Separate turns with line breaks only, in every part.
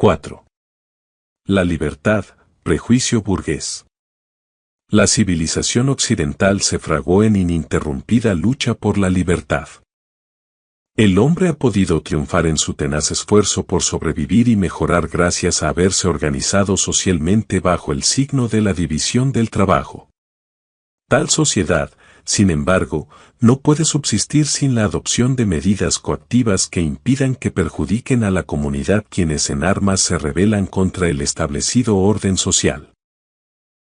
4. La libertad, prejuicio burgués. La civilización occidental se fraguó en ininterrumpida lucha por la libertad. El hombre ha podido triunfar en su tenaz esfuerzo por sobrevivir y mejorar gracias a haberse organizado socialmente bajo el signo de la división del trabajo. Tal sociedad, sin embargo, no puede subsistir sin la adopción de medidas coactivas que impidan que perjudiquen a la comunidad quienes en armas se rebelan contra el establecido orden social.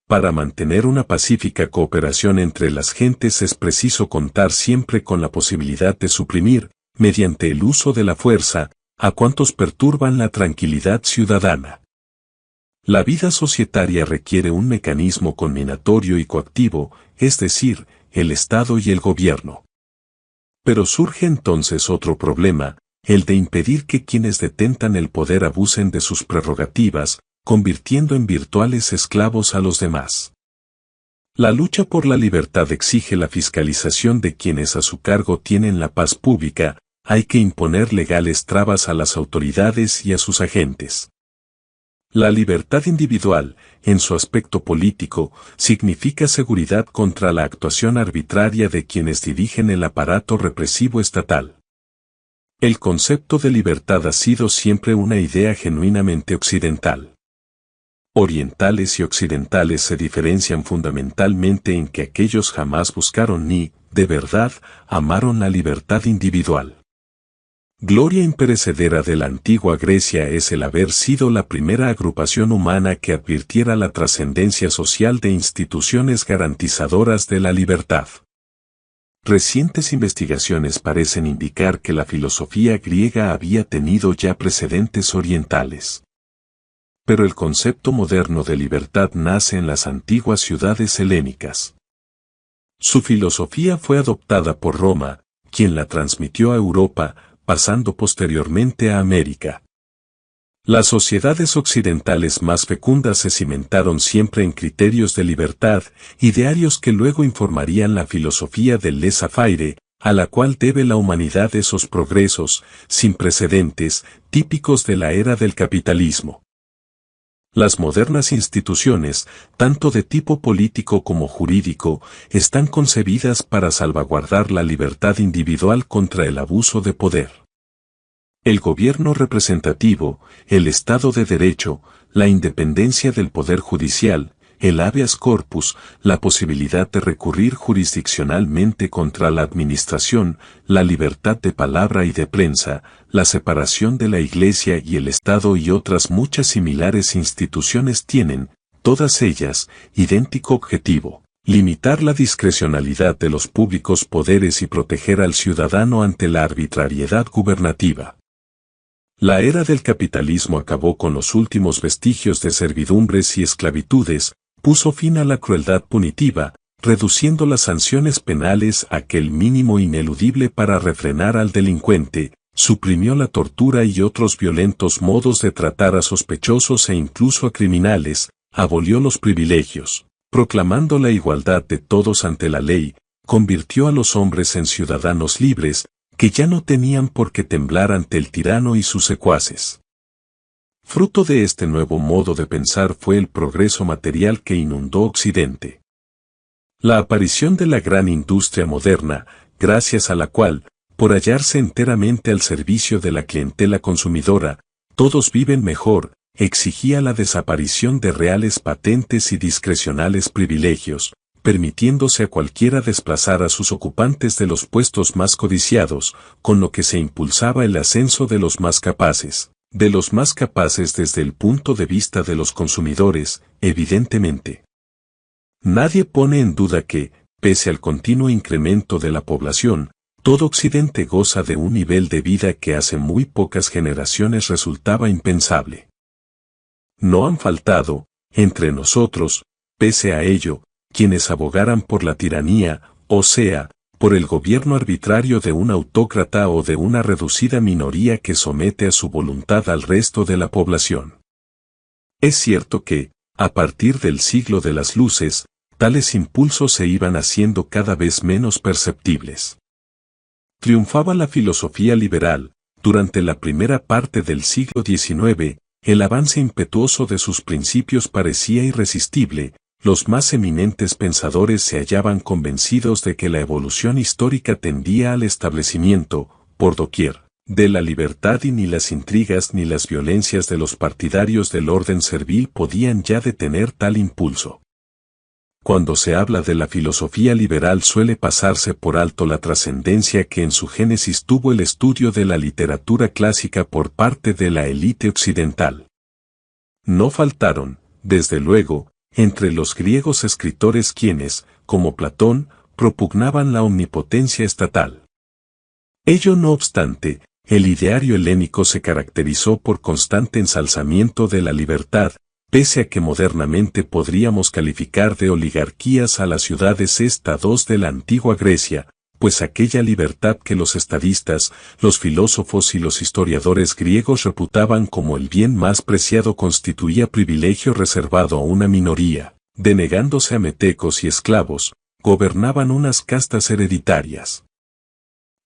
Para mantener una pacífica cooperación entre las gentes es preciso contar siempre con la posibilidad de suprimir, mediante el uso de la fuerza, a cuantos perturban la tranquilidad ciudadana. La vida societaria requiere un mecanismo combinatorio y coactivo, es decir, el Estado y el gobierno. Pero surge entonces otro problema, el de impedir que quienes detentan el poder abusen de sus prerrogativas, convirtiendo en virtuales esclavos a los demás. La lucha por la libertad exige la fiscalización de quienes a su cargo tienen la paz pública, hay que imponer legales trabas a las autoridades y a sus agentes. La libertad individual, en su aspecto político, significa seguridad contra la actuación arbitraria de quienes dirigen el aparato represivo estatal. El concepto de libertad ha sido siempre una idea genuinamente occidental. Orientales y occidentales se diferencian fundamentalmente en que aquellos jamás buscaron ni, de verdad, amaron la libertad individual. Gloria imperecedera de la antigua Grecia es el haber sido la primera agrupación humana que advirtiera la trascendencia social de instituciones garantizadoras de la libertad. Recientes investigaciones parecen indicar que la filosofía griega había tenido ya precedentes orientales. Pero el concepto moderno de libertad nace en las antiguas ciudades helénicas. Su filosofía fue adoptada por Roma, quien la transmitió a Europa, pasando posteriormente a América. Las sociedades occidentales más fecundas se cimentaron siempre en criterios de libertad, idearios que luego informarían la filosofía del laissez-faire, a la cual debe la humanidad esos progresos, sin precedentes, típicos de la era del capitalismo. Las modernas instituciones, tanto de tipo político como jurídico, están concebidas para salvaguardar la libertad individual contra el abuso de poder. El gobierno representativo, el Estado de Derecho, la independencia del Poder Judicial, el habeas corpus, la posibilidad de recurrir jurisdiccionalmente contra la administración, la libertad de palabra y de prensa, la separación de la Iglesia y el Estado y otras muchas similares instituciones tienen, todas ellas, idéntico objetivo: limitar la discrecionalidad de los públicos poderes y proteger al ciudadano ante la arbitrariedad gubernativa. La era del capitalismo acabó con los últimos vestigios de servidumbres y esclavitudes, puso fin a la crueldad punitiva, reduciendo las sanciones penales a aquel mínimo ineludible para refrenar al delincuente, suprimió la tortura y otros violentos modos de tratar a sospechosos e incluso a criminales, abolió los privilegios, proclamando la igualdad de todos ante la ley, convirtió a los hombres en ciudadanos libres, que ya no tenían por qué temblar ante el tirano y sus secuaces. Fruto de este nuevo modo de pensar fue el progreso material que inundó Occidente. La aparición de la gran industria moderna, gracias a la cual, por hallarse enteramente al servicio de la clientela consumidora, todos viven mejor, exigía la desaparición de reales patentes y discrecionales privilegios, permitiéndose a cualquiera desplazar a sus ocupantes de los puestos más codiciados, con lo que se impulsaba el ascenso de los más capaces desde el punto de vista de los consumidores, evidentemente. Nadie pone en duda que, pese al continuo incremento de la población, todo Occidente goza de un nivel de vida que hace muy pocas generaciones resultaba impensable. No han faltado, entre nosotros, pese a ello, quienes abogaran por la tiranía, o sea, por el gobierno arbitrario de un autócrata o de una reducida minoría que somete a su voluntad al resto de la población. Es cierto que, a partir del siglo de las luces, tales impulsos se iban haciendo cada vez menos perceptibles. Triunfaba la filosofía liberal, durante la primera parte del siglo XIX, el avance impetuoso de sus principios parecía irresistible. Los más eminentes pensadores se hallaban convencidos de que la evolución histórica tendía al establecimiento, por doquier, de la libertad, y ni las intrigas ni las violencias de los partidarios del orden servil podían ya detener tal impulso. Cuando se habla de la filosofía liberal suele pasarse por alto la trascendencia que en su génesis tuvo el estudio de la literatura clásica por parte de la élite occidental. No faltaron, desde luego, entre los griegos escritores quienes, como Platón, propugnaban la omnipotencia estatal. Ello no obstante, el ideario helénico se caracterizó por constante ensalzamiento de la libertad, pese a que modernamente podríamos calificar de oligarquías a las ciudades-estados de la antigua Grecia, pues aquella libertad que los estadistas, los filósofos y los historiadores griegos reputaban como el bien más preciado constituía privilegio reservado a una minoría, denegándose a metecos y esclavos, gobernaban unas castas hereditarias.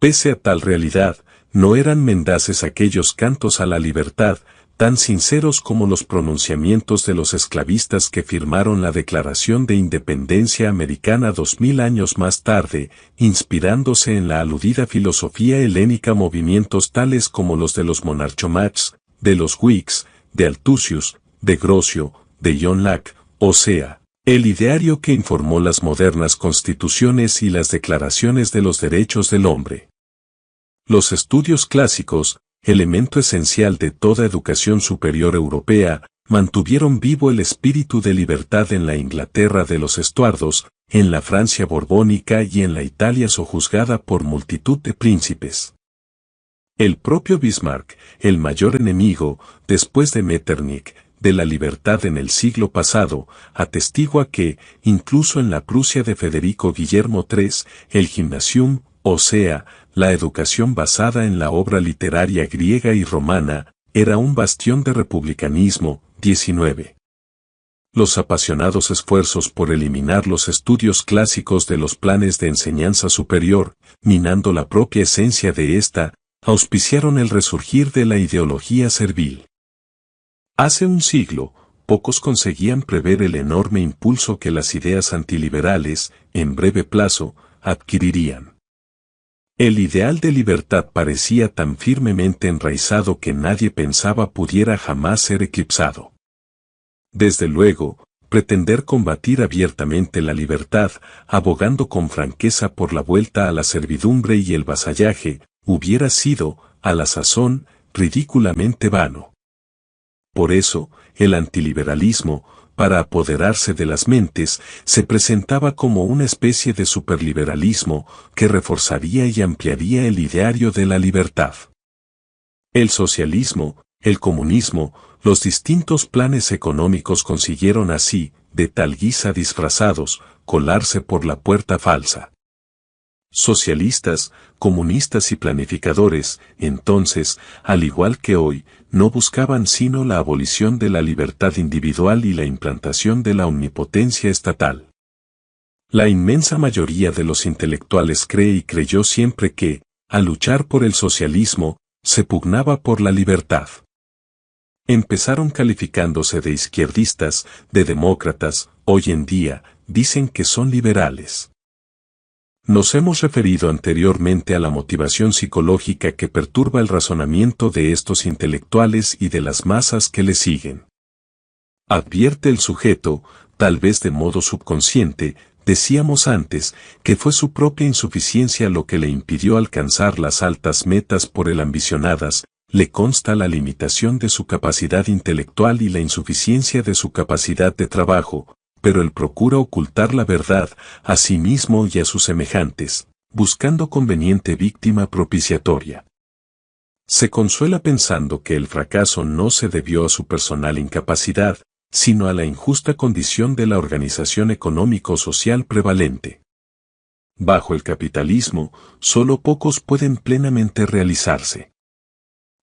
Pese a tal realidad, no eran mendaces aquellos cantos a la libertad, tan sinceros como los pronunciamientos de los esclavistas que firmaron la Declaración de Independencia Americana 2000 años más tarde, inspirándose en la aludida filosofía helénica movimientos tales como los de los monarchomachs, de los Whigs, de Althusius, de Grocio, de John Locke, o sea, el ideario que informó las modernas constituciones y las declaraciones de los derechos del hombre. Los estudios clásicos, elemento esencial de toda educación superior europea, mantuvieron vivo el espíritu de libertad en la Inglaterra de los Estuardos, en la Francia borbónica y en la Italia sojuzgada por multitud de príncipes. El propio Bismarck, el mayor enemigo, después de Metternich, de la libertad en el siglo pasado, atestigua que, incluso en la Prusia de Federico Guillermo III, el gymnasium, o sea, la educación basada en la obra literaria griega y romana, era un bastión de republicanismo. 19. Los apasionados esfuerzos por eliminar los estudios clásicos de los planes de enseñanza superior, minando la propia esencia de ésta, auspiciaron el resurgir de la ideología servil. Hace un siglo, pocos conseguían prever el enorme impulso que las ideas antiliberales, en breve plazo, adquirirían. El ideal de libertad parecía tan firmemente enraizado que nadie pensaba pudiera jamás ser eclipsado. Desde luego, pretender combatir abiertamente la libertad, abogando con franqueza por la vuelta a la servidumbre y el vasallaje, hubiera sido, a la sazón, ridículamente vano. Por eso, el antiliberalismo, para apoderarse de las mentes, se presentaba como una especie de superliberalismo que reforzaría y ampliaría el ideario de la libertad. El socialismo, el comunismo, los distintos planes económicos consiguieron así, de tal guisa disfrazados, colarse por la puerta falsa. Socialistas, comunistas y planificadores, entonces, al igual que hoy, no buscaban sino la abolición de la libertad individual y la implantación de la omnipotencia estatal. La inmensa mayoría de los intelectuales cree y creyó siempre que, al luchar por el socialismo, se pugnaba por la libertad. Empezaron calificándose de izquierdistas, de demócratas, hoy en día, dicen que son liberales. Nos hemos referido anteriormente a la motivación psicológica que perturba el razonamiento de estos intelectuales y de las masas que le siguen. Advierte el sujeto, tal vez de modo subconsciente, decíamos antes, que fue su propia insuficiencia lo que le impidió alcanzar las altas metas por él ambicionadas, le consta la limitación de su capacidad intelectual y la insuficiencia de su capacidad de trabajo, pero él procura ocultar la verdad a sí mismo y a sus semejantes, buscando conveniente víctima propiciatoria. Se consuela pensando que el fracaso no se debió a su personal incapacidad, sino a la injusta condición de la organización económico-social prevalente. Bajo el capitalismo, solo pocos pueden plenamente realizarse.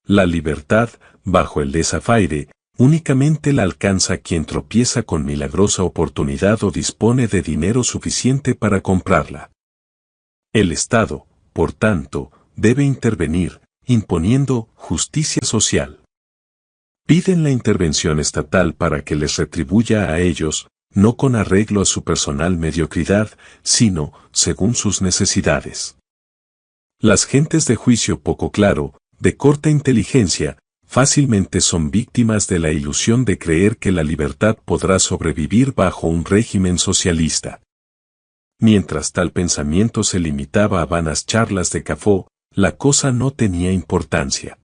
La libertad, bajo el laissez-faire, únicamente la alcanza quien tropieza con milagrosa oportunidad o dispone de dinero suficiente para comprarla. El Estado, por tanto, debe intervenir, imponiendo justicia social. Piden la intervención estatal para que les retribuya a ellos, no con arreglo a su personal mediocridad, sino según sus necesidades. Las gentes de juicio poco claro, de corta inteligencia, fácilmente son víctimas de la ilusión de creer que la libertad podrá sobrevivir bajo un régimen socialista. Mientras tal pensamiento se limitaba a vanas charlas de cafó, la cosa no tenía importancia.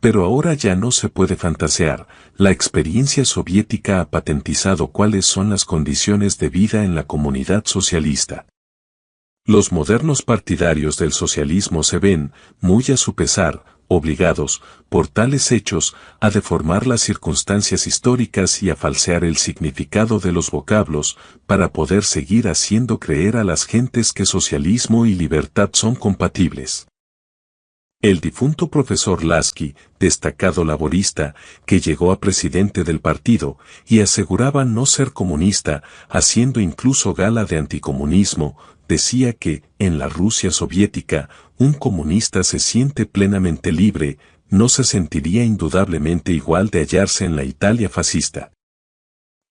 Pero ahora ya no se puede fantasear, la experiencia soviética ha patentizado cuáles son las condiciones de vida en la comunidad socialista. Los modernos partidarios del socialismo se ven, muy a su pesar, obligados, por tales hechos, a deformar las circunstancias históricas y a falsear el significado de los vocablos, para poder seguir haciendo creer a las gentes que socialismo y libertad son compatibles. El difunto profesor Lasky, destacado laborista, que llegó a presidente del partido, y aseguraba no ser comunista, haciendo incluso gala de anticomunismo, decía que, en la Rusia soviética, un comunista se siente plenamente libre, no se sentiría indudablemente igual de hallarse en la Italia fascista.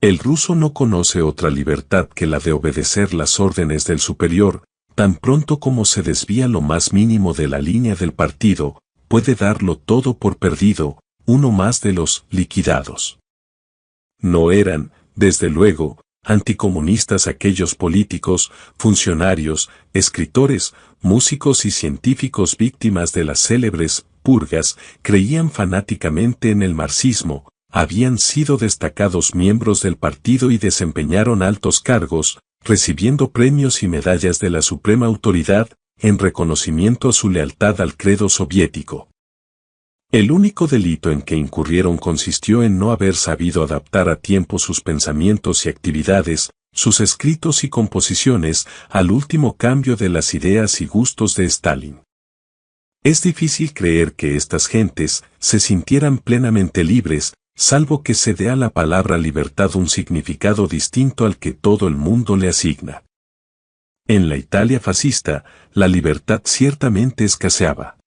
El ruso no conoce otra libertad que la de obedecer las órdenes del superior, tan pronto como se desvía lo más mínimo de la línea del partido, puede darlo todo por perdido, uno más de los liquidados. No eran, desde luego, anticomunistas aquellos políticos, funcionarios, escritores, músicos y científicos víctimas de las célebres purgas, creían fanáticamente en el marxismo, habían sido destacados miembros del partido y desempeñaron altos cargos, recibiendo premios y medallas de la suprema autoridad, en reconocimiento a su lealtad al credo soviético. El único delito en que incurrieron consistió en no haber sabido adaptar a tiempo sus pensamientos y actividades, sus escritos y composiciones, al último cambio de las ideas y gustos de Stalin. Es difícil creer que estas gentes se sintieran plenamente libres, salvo que se dé a la palabra libertad un significado distinto al que todo el mundo le asigna. En la Italia fascista, la libertad ciertamente escaseaba.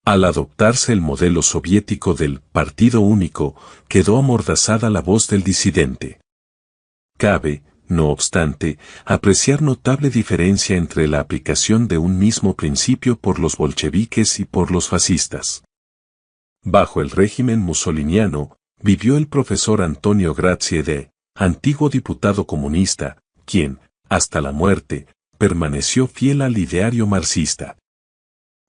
Al adoptarse el modelo soviético del partido único, quedó amordazada la voz del disidente. Cabe, no obstante, apreciar notable diferencia entre la aplicación de un mismo principio por los bolcheviques y por los fascistas. Bajo el régimen mussoliniano, vivió el profesor Antonio Graziede, antiguo diputado comunista, quien, hasta la muerte, permaneció fiel al ideario marxista.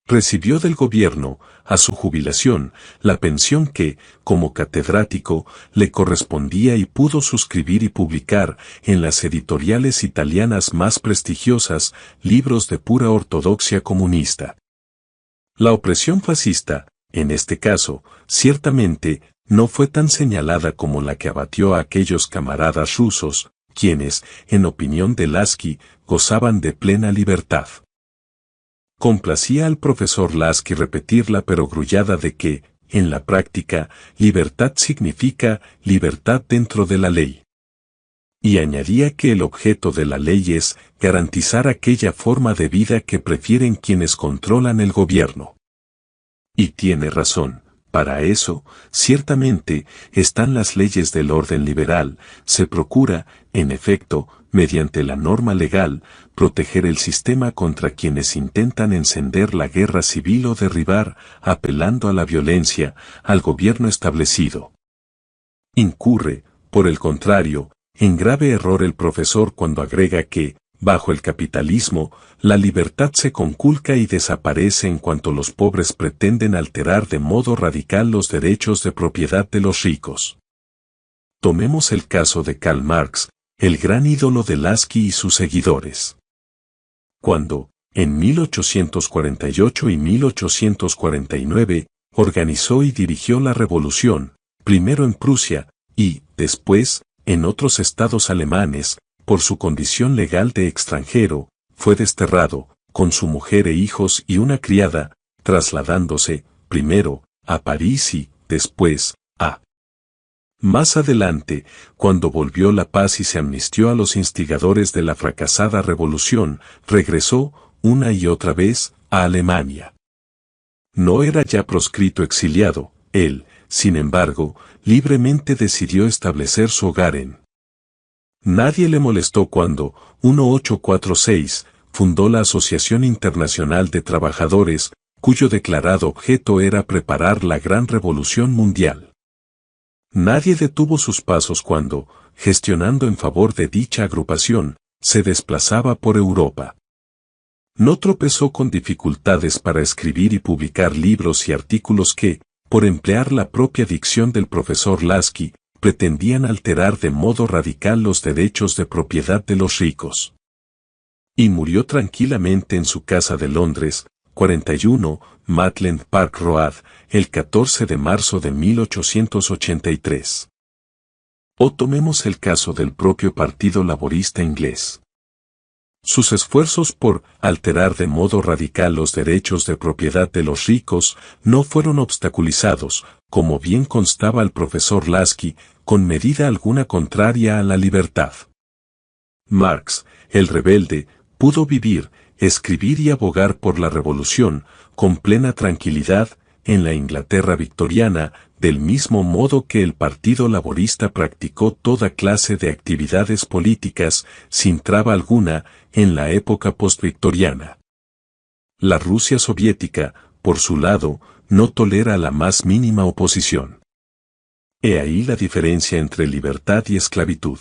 Recibió del gobierno, a su jubilación, la pensión que, como catedrático, le correspondía y pudo suscribir y publicar, en las editoriales italianas más prestigiosas, libros de pura ortodoxia comunista. La opresión fascista, en este caso, ciertamente, no fue tan señalada como la que abatió a aquellos camaradas rusos, quienes, en opinión de Lasky, gozaban de plena libertad. Complacía al profesor Lasky repetir la perogrullada de que, en la práctica, libertad significa libertad dentro de la ley. Y añadía que el objeto de la ley es garantizar aquella forma de vida que prefieren quienes controlan el gobierno. Y tiene razón, para eso, ciertamente, están las leyes del orden liberal, se procura, en efecto, mediante la norma legal, proteger el sistema contra quienes intentan encender la guerra civil o derribar, apelando a la violencia, al gobierno establecido. Incurre, por el contrario, en grave error el profesor cuando agrega que, bajo el capitalismo, la libertad se conculca y desaparece en cuanto los pobres pretenden alterar de modo radical los derechos de propiedad de los ricos. Tomemos el caso de Karl Marx, el gran ídolo de Lasky y sus seguidores. Cuando, en 1848 y 1849, organizó y dirigió la revolución, primero en Prusia, y, después, en otros estados alemanes, por su condición legal de extranjero, fue desterrado, con su mujer e hijos y una criada, trasladándose, primero, a París y, después, a. Más adelante, cuando volvió la paz y se amnistió a los instigadores de la fracasada revolución, regresó, una y otra vez, a Alemania. No era ya proscrito exiliado, él, sin embargo, libremente decidió establecer su hogar en. Nadie le molestó cuando, 1846, fundó la Asociación Internacional de Trabajadores, cuyo declarado objeto era preparar la gran revolución mundial. Nadie detuvo sus pasos cuando, gestionando en favor de dicha agrupación, se desplazaba por Europa. No tropezó con dificultades para escribir y publicar libros y artículos que, por emplear la propia dicción del profesor Lasky, pretendían alterar de modo radical los derechos de propiedad de los ricos. Y murió tranquilamente en su casa de Londres, 41, Maitland Park Road, el 14 de marzo de 1883. O tomemos el caso del propio Partido Laborista inglés. Sus esfuerzos por alterar de modo radical los derechos de propiedad de los ricos no fueron obstaculizados, como bien constaba al profesor Lasky, con medida alguna contraria a la libertad. Marx, el rebelde, pudo vivir, escribir y abogar por la revolución, con plena tranquilidad, en la Inglaterra victoriana, del mismo modo que el Partido Laborista practicó toda clase de actividades políticas, sin traba alguna, en la época postvictoriana. La Rusia soviética, por su lado, no tolera la más mínima oposición. He ahí la diferencia entre libertad y esclavitud.